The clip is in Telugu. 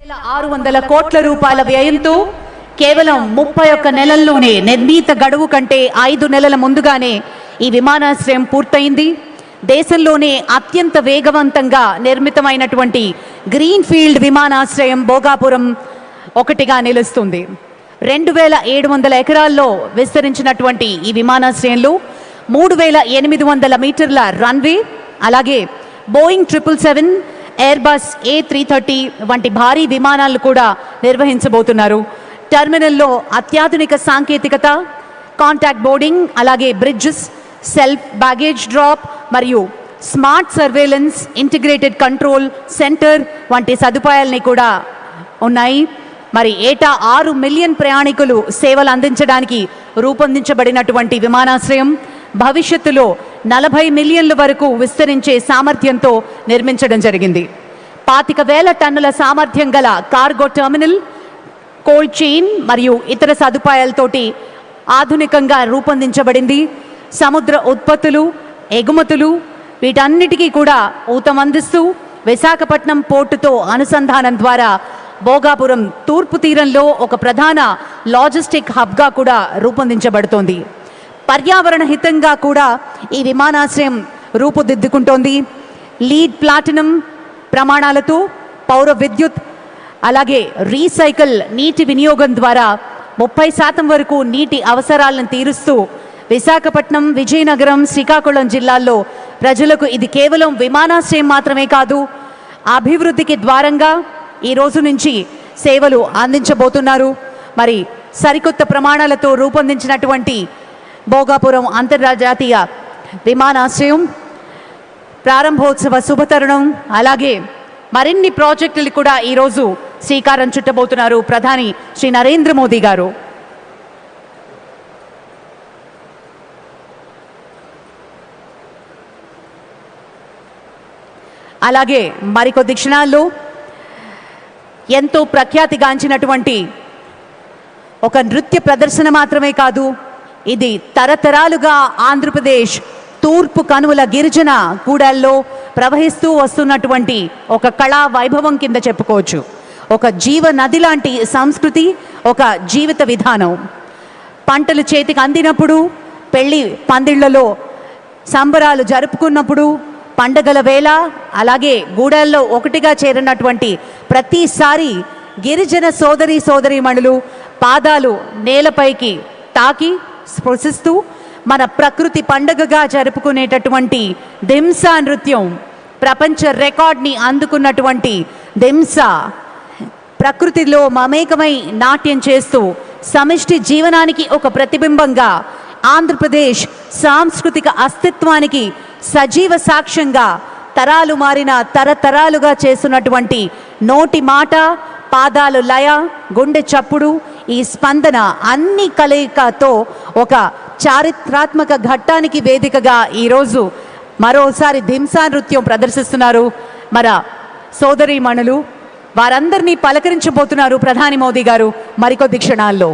600 కోట్ల రూపాయల వ్యయంతో కేవలం 31 నెలల్లోనే నిర్ణీత గడువు కంటే 5 నెలల ముందుగానే ఈ విమానాశ్రయం పూర్తయింది. దేశంలోనే అత్యంత వేగవంతంగా నిర్మితమైనటువంటి గ్రీన్ఫీల్డ్ విమానాశ్రయం భోగాపురం ఒకటిగా నిలుస్తుంది. 2700 ఎకరాల్లో విస్తరించినటువంటి ఈ విమానాశ్రయంలో 3800 మీటర్ల రన్వే, అలాగే బోయింగ్ 777, ఎయిర్బస్ A330 వంటి భారీ విమానాలు కూడా నిర్వహించబోతున్నారు. టెర్మినల్లో అత్యాధునిక సాంకేతికత, కాంటాక్ట్ బోర్డింగ్, అలాగే బ్రిడ్జెస్, సెల్ఫ్ బ్యాగేజ్ డ్రాప్ మరియు smart surveillance, integrated control centre వంటి సదుపాయాలని కూడా ఉన్నాయి. మరి ఏటా 6 మిలియన్ ప్రయాణికులు సేవలు అందించడానికి రూపొందించబడినటువంటి విమానాశ్రయం భవిష్యత్తులో 40 మిలియన్ల వరకు విస్తరించే సామర్థ్యంతో నిర్మించడం జరిగింది. 25,000 టన్నుల సామర్థ్యం గల కార్గో టెర్మినల్, కోల్డ్ చైన్ మరియు ఇతర సదుపాయాలతోటి ఆధునికంగా రూపొందించబడింది. సముద్ర ఉత్పత్తులు, ఎగుమతులు వీటన్నిటికీ కూడా ఊతమందిస్తూ విశాఖపట్నం పోర్టుతో అనుసంధానం ద్వారా భోగాపురం తూర్పు తీరంలో ఒక ప్రధాన లాజిస్టిక్ హబ్గా కూడా రూపొందించబడుతోంది. పర్యావరణ హితంగా కూడా ఈ విమానాశ్రయం రూపుదిద్దుకుంటోంది. లీడ్ ప్లాటినం ప్రమాణాలతో పౌర విద్యుత్, అలాగే రీసైకిల్ నీటి వినియోగం ద్వారా 30% వరకు నీటి అవసరాలను తీరుస్తూ విశాఖపట్నం, విజయనగరం, శ్రీకాకుళం జిల్లాల్లో ప్రజలకు ఇది కేవలం విమానాశ్రయం మాత్రమే కాదు, అభివృద్ధికి ద్వారంగా ఈ రోజు నుంచి సేవలు అందించబోతున్నారు. మరి సరికొత్త ప్రమాణాలతో రూపొందించినటువంటి భోగాపురం అంతర్జాతీయ విమానాశ్రయం ప్రారంభోత్సవ శుభతరుణం, అలాగే మరిన్ని ప్రాజెక్టులు కూడా ఈరోజు శ్రీకారం చుట్టబోతున్నారు ప్రధాని శ్రీ నరేంద్ర మోదీ గారు. అలాగే మరికొద్ది క్షణాల్లో ఎంతో ప్రఖ్యాతిగాంచినటువంటి ఒక నృత్య ప్రదర్శన మాత్రమే కాదు, ఇది తరతరాలుగా ఆంధ్రప్రదేశ్ తూర్పు కనుమల గిరిజన కూడల్లో ప్రవహిస్తూ వస్తున్నటువంటి ఒక కళా వైభవం కింద చెప్పుకోవచ్చు. ఒక జీవ నది లాంటి సంస్కృతి, ఒక జీవిత విధానం. పంటలు చేతికి అందినప్పుడు, పెళ్లి పందిళ్లలో సంబరాలు జరుపుకున్నప్పుడు, పండగల వేళ, అలాగే గూడల్లో ఒకటిగా చేరినటువంటి ప్రతిసారి గిరిజన సోదరీమణులు పాదాలు నేలపైకి తాకి స్పృశిస్తూ మన ప్రకృతి పండగగా జరుపుకునేటటువంటి దింసా నృత్యం, ప్రపంచ రికార్డ్ని అందుకున్నటువంటి దింసా, ప్రకృతిలో మమేకమై నాట్యం చేస్తూ సమిష్టి జీవనానికి ఒక ప్రతిబింబంగా, ఆంధ్రప్రదేశ్ సాంస్కృతిక అస్తిత్వానికి సజీవ సాక్ష్యంగా, తరాలు మారిన తరతరాలుగా చేస్తున్నటువంటి నోటి మాట, పాదాలు లయ, గుండె చప్పుడు, ఈ స్పందన అన్ని కలయికతో ఒక చారిత్రాత్మక ఘట్టానికి వేదికగా ఈరోజు మరోసారి దింసా నృత్యం ప్రదర్శిస్తున్నారు మన సోదరీమణులు. వారందరినీ పలకరించబోతున్నారు ప్రధాని మోదీ గారు మరికొద్ది క్షణాల్లో.